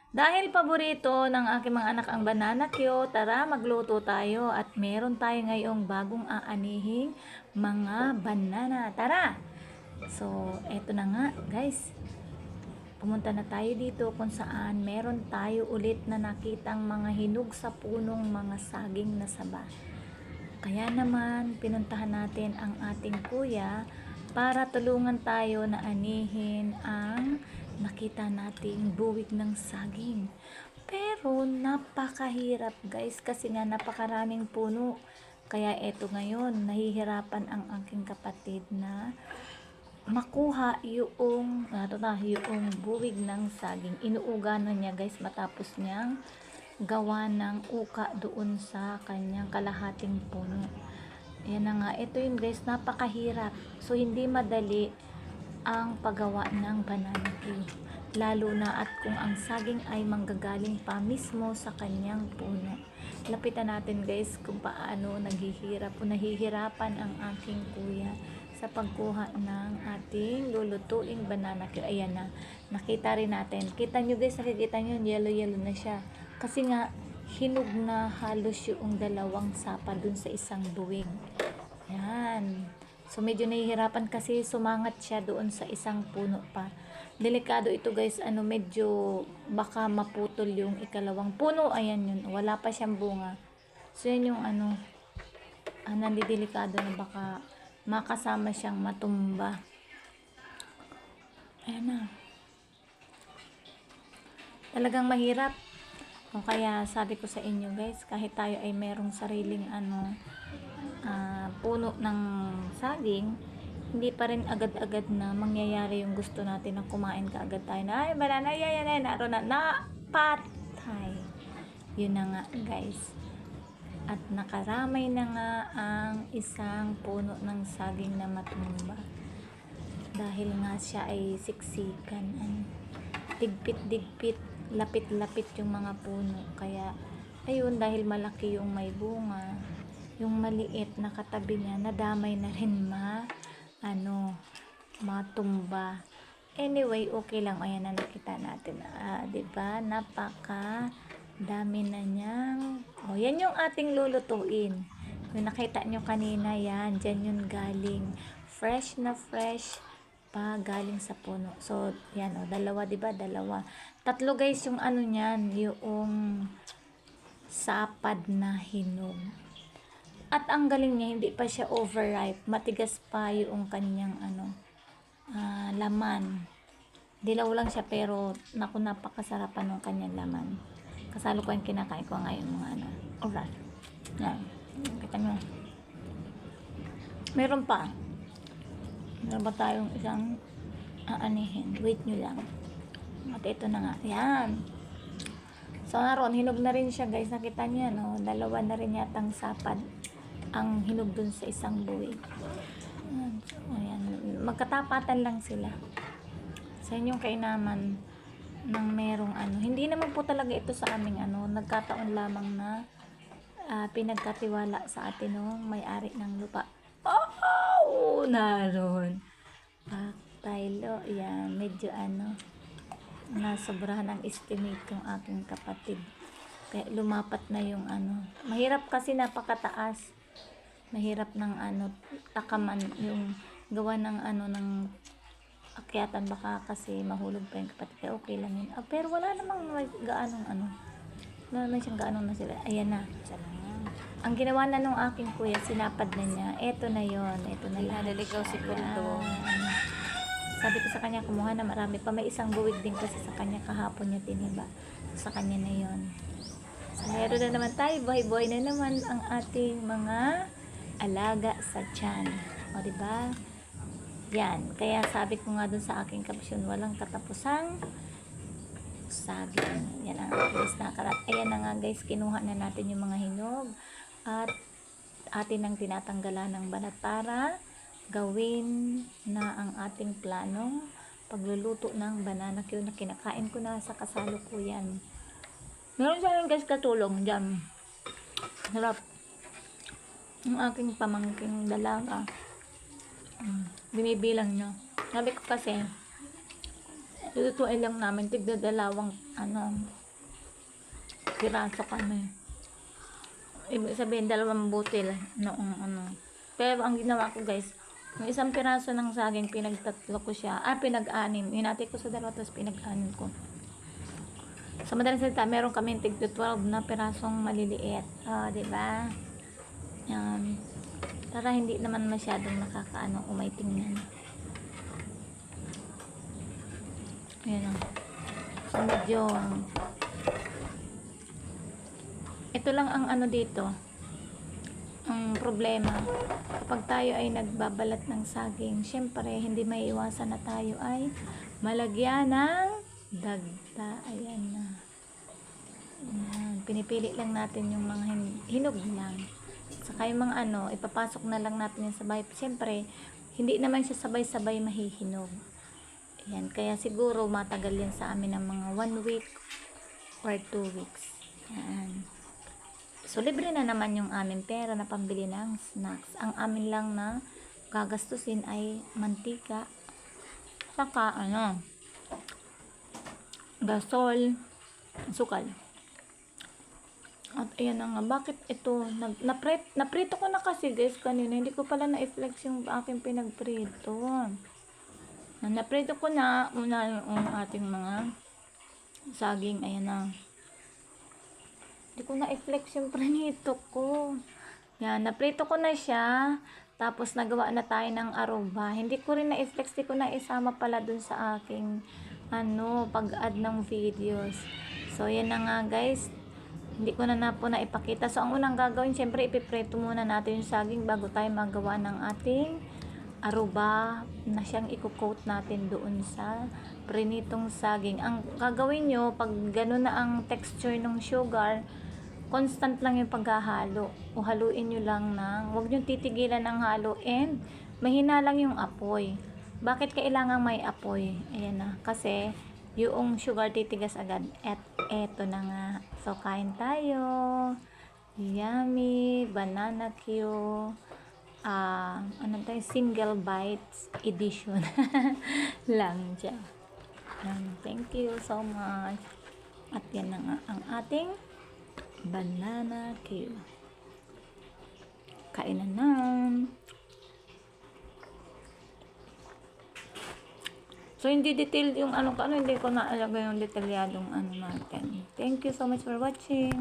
Dahil paborito ng aking mga anak ang banana Q, tara magluto tayo at meron tayo ngayong bagong aanihing mga banana. Tara! So, eto na nga guys. Pumunta na tayo dito kung saan meron tayo ulit na nakitang mga hinog sa punong mga saging na saba. Kaya naman, pinuntahan natin ang ating kuya para tulungan tayo na anihin ang nakita nating buwig ng saging. Pero napakahirap guys kasi nga napakaraming puno. Kaya eto ngayon, nahihirapan ang aking kapatid na makuha yung buwig ng saging. Inuuga na niya guys matapos niyang gawa ng uka doon sa kanyang kalahating puno. Yan na nga, ito yung guys, napakahirap. So hindi madali ang paggawa ng banana Q. Lalo na at kung ang saging ay manggagaling pa mismo sa kanyang puno. Lapitan natin guys kung paano nahihirapan ang aking kuya sa pagkuha ng ating lulutuing banana Q. Ayan na, nakita rin natin. Kita nyo guys, nakikita nyo, yellow na siya. Kasi nga, hinog na halos yung dalawang sapa dun sa isang buwig. Yan. So, medyo nahihirapan kasi sumangat siya doon sa isang puno pa. Delikado ito guys, medyo baka maputol yung ikalawang puno. Ayan yun, wala pa siyang bunga. So, yan yung nandidelikado na baka makasama siyang matumba. Ayan na. Talagang mahirap. O kaya sabi ko sa inyo guys, kahit tayo ay merong sariling puno ng saging, hindi pa rin agad-agad na mangyayari yung gusto natin na kumain kaagad tayo na, ay banana, yan, naroon na patay. Yun na nga guys. At nakaramay na nga ang isang puno ng saging na matumba. Dahil nga siya ay siksikan, digpit-digpit, lapit-lapit yung mga puno. Kaya ayun, dahil malaki yung may bunga, yung maliit na katabi niya nadamay na rin matumba. Anyway, okay lang. Ayan na, nakita natin. Diba? Napaka dami na niyang. Yan yung ating lulutuin. Yung nakita nyo kanina, yan. Dyan yun galing. Fresh na fresh pa galing sa puno. So, yan dalawa, diba? Dalawa. Tatlo guys yung niyan, yung sapad na hinog. At ang galing niya, hindi pa siya overripe. Matigas pa yung kanyang laman. Dilaw lang siya pero naku, napakasarapan ng kanyang laman. Kasalo ko yung kinakain ko ngayon mga oras. Yan. Kita nyo. Meron pa. Meron pa tayong isang aanihin. Wait nyo lang. At ito na nga. Yan. So naroon, hinog na rin siya guys. Nakita niya, dalawa na rin yatang sapad ang hinog dun sa isang buwig. So, ayan. Magkatapatan lang sila. Sa inyong kainaman ng merong Hindi naman po talaga ito sa aming nagkataon lamang na pinagkatiwala sa atin may-ari ng lupa. Naroon. Pataylo. Yan. Medyo nasobrahan ang estimate ng aking kapatid. Kaya lumapat na yung Mahirap kasi napakataas. Mahirap ng takaman yung gawa ng ng akyatan, baka kasi mahulog pa yung kapatid. Kaya okay lang yun. Pero wala namang gaanong wala naman siyang gaanong na sila. Ayan na. Ang ginawa na nung aking kuya, sinapad na niya. Eto na yon. Eto na lang. Naliligaw si Punto. Sabi ko sa kanya, kumuha na marami pa. May isang buwig din kasi sa kanya kahapon niya tiniba. So, sa kanya na yon. So, meron na naman tayo. Buhay-buhay na naman ang ating mga alaga sa tiyan. O, diba? Yan. Kaya sabi ko nga dun sa aking caption, walang katapusang saging. Yan ang guys nakarat. Ayan na nga guys, kinuha na natin yung mga hinog at atin ang tinatanggalan ng balat para gawin na ang ating planong pagluluto ng banana Q na kinakain ko na sa kasalukuyan. Meron sa akin guys katulong dyan. Sarap. Ang aking pamangking dalaga. Binibilang niya. Sabi ko kasi, lutuin lang namin tigda dalawang piraso kami. Ibig sabihin, 2 butil noong ano. Pero ang ginawa ko guys, yung isang piraso ng saging, pinagtatlo ko siya. Pinag-anim. Hinati ko sa 2, tapos pinag-anim ko. Sa madaling salita, meron kami tig 12 na pirasong maliliit. Diba? Yan. Para hindi naman masyadong nakakaano umay tingnan. Ayan o. So, medyo ito lang ang ano dito. Ang problema, kapag tayo ay nagbabalat ng saging, syempre, hindi may iwasan na tayo ay malagyan ng dagta. Ayan na. Ayan. Pinipili lang natin yung mga hinog lang. Saka yung mga ano, ipapasok na lang natin yung sabay. Syempre, hindi naman siya sabay-sabay mahihinog. Ayan. Kaya siguro matagal yan sa amin ng mga 1 week or 2 weeks. Ayan. So, libre na naman yung aming pera na pambili ng snacks. Ang amin lang na gagastusin ay mantika, saka gasol, sukal. At ayan na nga, bakit ito, naprito ko na kasi guys kanina, hindi ko pala na-flex yung aking pinagprito. Naprito ko na una yung ating mga saging, ayan na. Hindi ko na-flex yung pranito ko. Yan, naprito ko na siya. Tapos, nagawa na tayo ng aruba. Hindi ko rin na-flex. Hindi ko na isama pala dun sa aking, pag-add ng videos. So, yan na nga, guys. Hindi ko na po na ipakita. So, ang unang gagawin, syempre, ipipreto muna natin yung saging bago tayo magawa ng ating aruba na siyang i-coat natin doon sa prinitong saging. Ang gagawin nyo, pag gano'n na ang texture ng sugar, constant lang yung paghahalo. O haluin nyo lang huwag nyo titigilan ng halo and mahina lang yung apoy. Bakit kailangan may apoy? Ayan na. Kasi yung sugar titigas agad. At eto na nga. So, kain tayo. Yummy banana Q. Single bites edition. lang siya. Thank you so much. At yan na nga ang ating banana Q. Kainan na. So, hindi detailed yung hindi ko na alagay yung detalyadong natin. Thank you so much for watching.